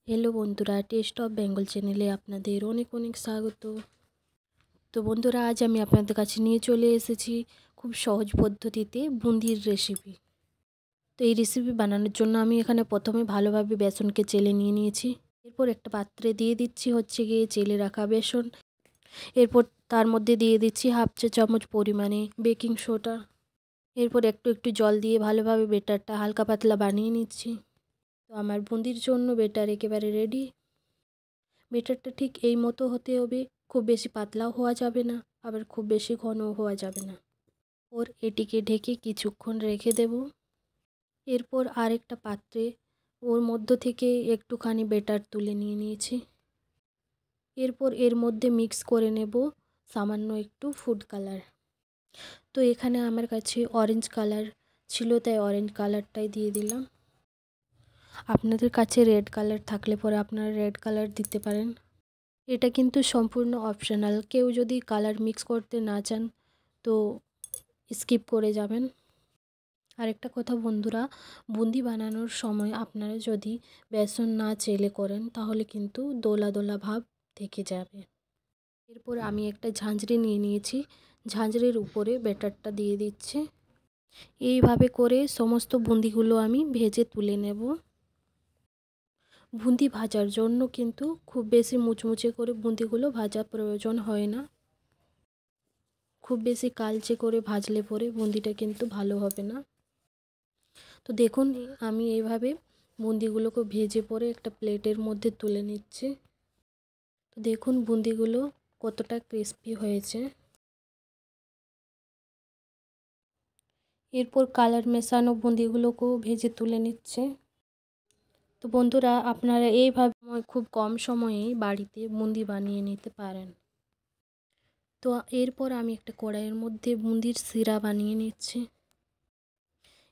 Hello बंधुरा test of Bengal चैनेले आपनादेर अनेक अनेक स्वागत। तो बंधुरा आज आमी आपनादेर काछे निये चले एसेछि खूब सहज पद्धतिते बुंदिर रेसिपि। तो ये रेसिपि बानानोर जोन्नो आमी एखाने प्रथमे भालोभाबे बेसनके चेले निये नियेछि। एरपर एकटा पात्रे दिये दिচ্ছি हच्छे गिये चेले राखा बेसन। एरपर तार मध्य दिये दिচ্ছি हाफ चा चामच परिमाणे बेकिंग सोडा। एरपर एकटु एकटु जल दिये भालोभाबे बेटारटा हालका पातला बानिये निচ্ছি। तो आमार बुंदिर जोन्नो बेटार एकेबारे रेडी। बेटारटा ठीक এই মতো হতে হবে, খুব বেশি পাতলাও হওয়া যাবে না, আবার খুব বেশি ঘনও হওয়া যাবে না। ওর এটিকে ঢেকে কিছুক্ষণ রেখে দেব। এরপর আরেকটা পাত্রে ওর মধ্য থেকে একটুখানি বেটার তুলে নিয়ে নিয়েছি। এরপর এর মধ্যে মিক্স করে নেব সামান্য একটু ফুড কালার। তো এখানে আমার কাছে অরেঞ্জ কালার ছিল, তাই অরেঞ্জ কালারটাই দিয়ে দিলাম। আপনাদের কাছে রেড কালার থাকলে পরে আপনারা রেড কালার দিতে পারেন। এটা কিন্তু সম্পূর্ণ অপশনাল, কেউ যদি কালার মিক্স করতে না চান তো স্কিপ করে যাবেন। আরেকটা কথা বন্ধুরা, বুন্দি বানানোর সময় আপনারা যদি বেসন না চেলে করেন তাহলে কিন্তু দোলা দোলা ভাব থেকে যাবে। এরপর আমি একটা ঝাঁঝরি নিয়ে নিয়েছি, ঝাঁঝরির উপরে ব্যাটারটা দিয়ে দিচ্ছি। এইভাবে করে সমস্ত বুন্দিগুলো আমি ভেজে তুলে নেব। বুন্দি ভাজার জন্য কিন্তু খুব বেশি মুচমুচে করে বুন্দিগুলো ভাজা প্রয়োজন হয় না। খুব বেশি কালচে করে ভাজলে পরে বুন্দিটা কিন্তু ভালো হবে না। তো দেখুন আমি এইভাবে বুন্দিগুলোকে ভেজে পরে একটা প্লেটের মধ্যে তুলে নিচ্ছি। তো দেখুন বুন্দিগুলো কতটা ক্রিস্পি হয়েছে। এরপর কালার মেশানো বুন্দিগুলোকেও ভেজে তুলে নিচ্ছে। তো বন্ধুরা আপনারা এইভাবে খুব কম সময়েই বাড়িতে বুন্দি বানিয়ে নিতে পারেন। তো এরপর আমি একটা কড়াইয়ের মধ্যে বুন্দির শিরা বানিয়ে নিচ্ছি।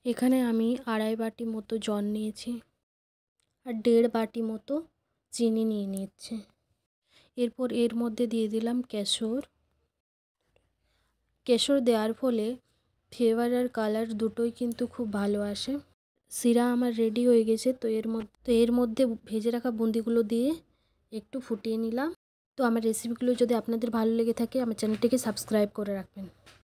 এখানে আমি 2.5 বাটি মতো জল নিয়েছি আর 1.5 বাটি মতো চিনি নিয়ে নিচ্ছি। এরপর এর মধ্যে দিয়ে দিলাম কেশর। কেশর দেওয়ার ফলে ফ্লেভার আর কালার দুটোই কিন্তু খুব ভালো আসে। শিরা আমার রেডি হয়ে গেছে। তো এর মধ্যে ভেজে রাখা বুন্দিগুলো দিয়ে একটু ফুটিয়ে নিলাম। তো আমার রেসিপিগুলো যদি আপনাদের ভালো লেগে থাকে আমার চ্যানেলটিকে সাবস্ক্রাইব করে রাখবেন।